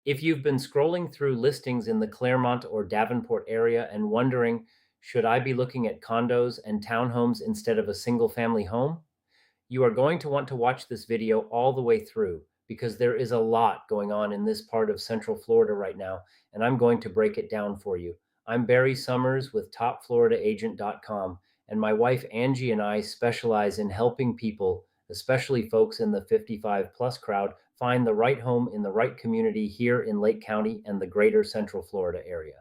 If you've been scrolling through listings in the Clermont or Davenport area and wondering, should I be looking at condos and townhomes instead of a single family home? You are going to want to watch this video all the way through because there is a lot going on in this part of Central Florida right now, and I'm going to break it down for you. I'm Barry Summers with TopFloridaAgent.com, and my wife Angie and I specialize in helping people, especially folks in the 55 plus crowd, find the right home in the right community here in Lake County and the greater Central Florida area.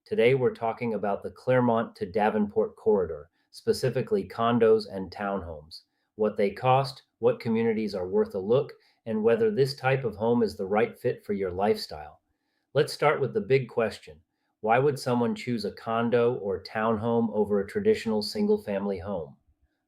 Today, we're talking about the Clermont to Davenport corridor, specifically condos and townhomes, what they cost, what communities are worth a look, and whether this type of home is the right fit for your lifestyle. Let's start with the big question. Why would someone choose a condo or townhome over a traditional single family home?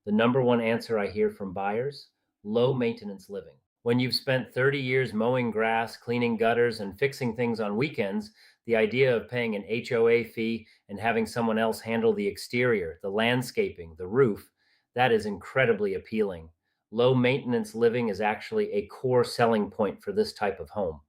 The number one answer I hear from buyers: low maintenance living. When you've spent 30 years mowing grass, cleaning gutters, and fixing things on weekends, the idea of paying an HOA fee and having someone else handle the exterior, the landscaping, the roof, that is incredibly appealing. Low maintenance living is actually a core selling point for this type of home.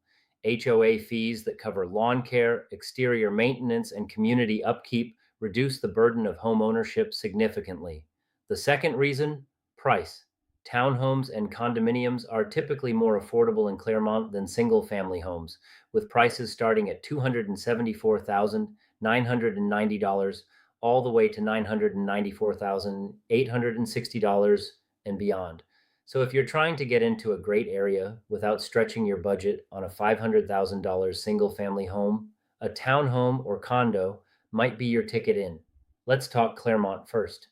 HOA fees that cover lawn care, exterior maintenance, and community upkeep reduce the burden of home ownership significantly. The second reason: price. Townhomes and condominiums are typically more affordable in Clermont than single family homes, with prices starting at $274,990 all the way to $994,860 and beyond. So if you're trying to get into a great area without stretching your budget on a $500,000 single family home, a townhome or condo might be your ticket in. Let's talk Clermont first.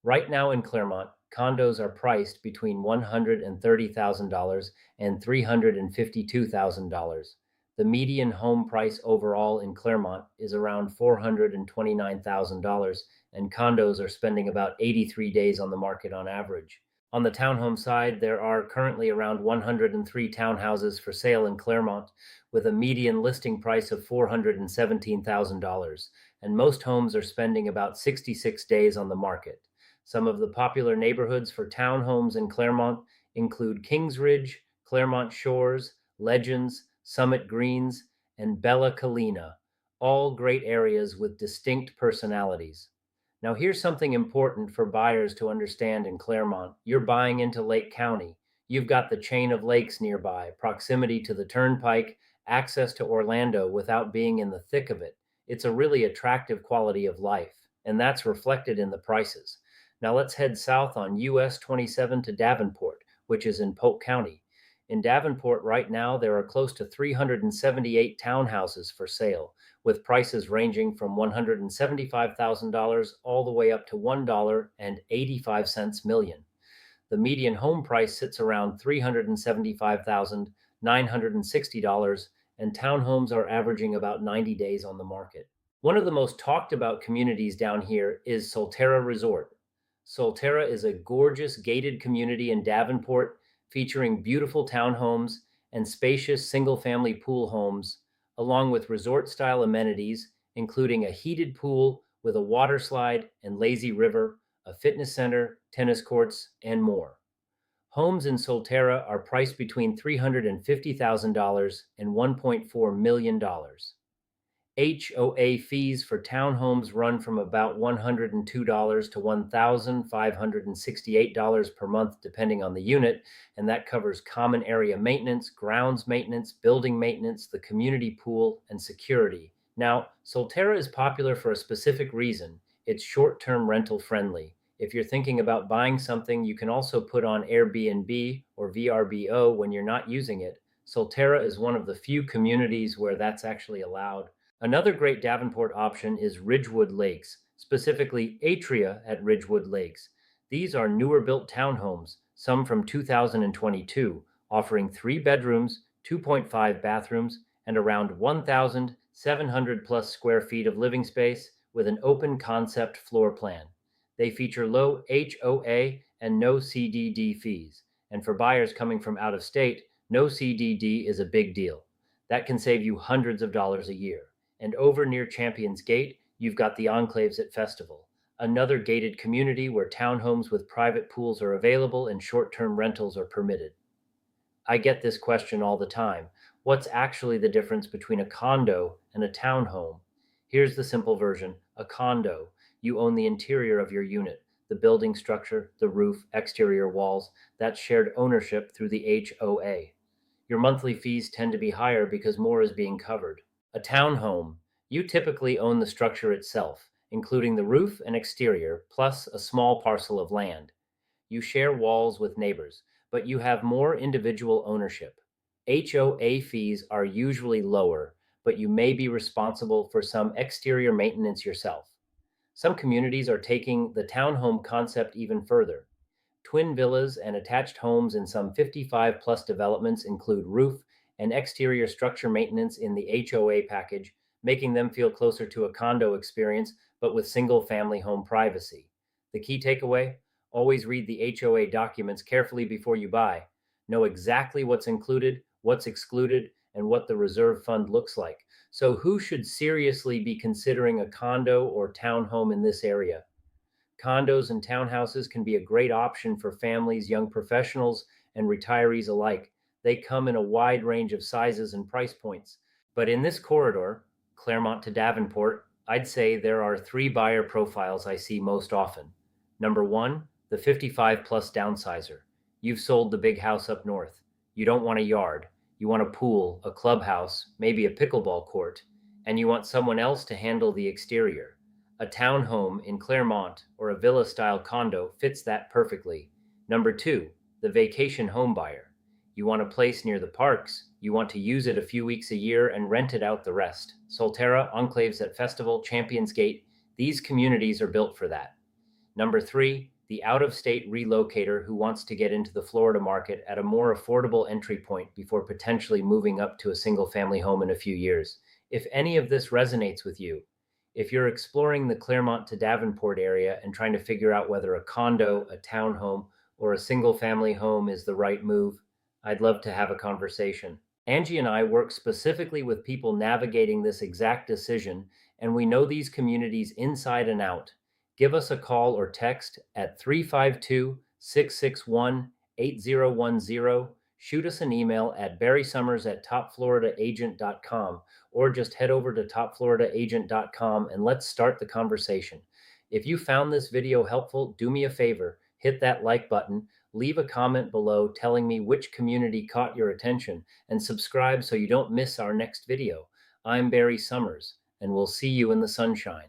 Right now in Clermont, condos are priced between $130,000 and $352,000. The median home price overall in Clermont is around $429,000, and condos are spending about 83 days on the market on average. On the townhome side, there are currently around 103 townhouses for sale in Clermont, with a median listing price of $417,000, and most homes are spending about 66 days on the market. Some of the popular neighborhoods for townhomes in Clermont include Kingsridge, Clermont Shores, Legends, Summit Greens, and Bella Collina, all great areas with distinct personalities. Now, here's something important for buyers to understand in Clermont. You're buying into Lake County. You've got the chain of lakes nearby, proximity to the turnpike, access to Orlando without being in the thick of it. It's a really attractive quality of life, and that's reflected in the prices. Now let's head south on US 27 to Davenport, which is in Polk County. In Davenport right now, there are close to 378 townhouses for sale, with prices ranging from $175,000 all the way up to $1.85 million. The median home price sits around $375,960, and townhomes are averaging about 90 days on the market. One of the most talked about communities down here is Solterra Resort. Solterra is a gorgeous gated community in Davenport featuring beautiful townhomes and spacious single-family pool homes, along with resort-style amenities, including a heated pool with a water slide and lazy river, a fitness center, tennis courts, and more. Homes in Solterra are priced between $350,000 and $1.4 million. HOA fees for townhomes run from about $102 to $1,568 per month, depending on the unit, and that covers common area maintenance, grounds maintenance, building maintenance, the community pool, and security. Now, Solterra is popular for a specific reason. It's short-term rental friendly. If you're thinking about buying something you can also put on Airbnb or VRBO when you're not using it, Solterra is one of the few communities where that's actually allowed. Another great Davenport option is Ridgewood Lakes, specifically Atria at Ridgewood Lakes. These are newer built townhomes, some from 2022, offering 3 bedrooms, 2.5 bathrooms, and around 1,700 plus square feet of living space with an open concept floor plan. They feature low HOA and no CDD fees. And for buyers coming from out of state, no CDD is a big deal. That can save you hundreds of dollars a year. And over near Champions Gate, you've got the Enclaves at Festival, another gated community where townhomes with private pools are available and short-term rentals are permitted. I get this question all the time. What's actually the difference between a condo and a townhome? Here's the simple version. A condo, you own the interior of your unit, the building structure, the roof, exterior walls. That's shared ownership through the HOA. Your monthly fees tend to be higher because more is being covered. A townhome, you typically own the structure itself, including the roof and exterior, plus a small parcel of land. You share walls with neighbors, but you have more individual ownership. HOA fees are usually lower, but you may be responsible for some exterior maintenance yourself. Some communities are taking the townhome concept even further. Twin villas and attached homes in some 55 plus developments include roof and exterior structure maintenance in the HOA package, making them feel closer to a condo experience but with single family home privacy. The key takeaway: always read the HOA documents carefully before you buy. Know exactly what's included, what's excluded, and what the reserve fund looks like. So, who should seriously be considering a condo or townhome in this area? Condos and townhouses can be a great option for families, young professionals, and retirees alike. They come in a wide range of sizes and price points. But in this corridor, Clermont to Davenport, I'd say there are three buyer profiles I see most often. Number one, the 55 plus downsizer. You've sold the big house up north. You don't want a yard. You want a pool, a clubhouse, maybe a pickleball court, and you want someone else to handle the exterior. A townhome in Clermont or a villa style condo fits that perfectly. Number two, the vacation home buyer. You want a place near the parks, you want to use it a few weeks a year and rent it out the rest. Solterra, Enclaves at Festival, Champions Gate, these communities are built for that. Number three, the out of state relocator who wants to get into the Florida market at a more affordable entry point before potentially moving up to a single family home in a few years. If any of this resonates with you, if you're exploring the Clermont to Davenport area and trying to figure out whether a condo, a townhome, or a single family home is the right move, I'd love to have a conversation. Angie and I work specifically with people navigating this exact decision, and we know these communities inside and out. Give us a call or text at 352 661 8010. Shoot us an email at barrysummers@topfloridaagent.com, or just head over to topfloridaagent.com and let's start the conversation. If you found this video helpful, do me a favor, hit that like button, leave a comment below telling me which community caught your attention, and subscribe so you don't miss our next video. I'm Barry Summers, and we'll see you in the sunshine.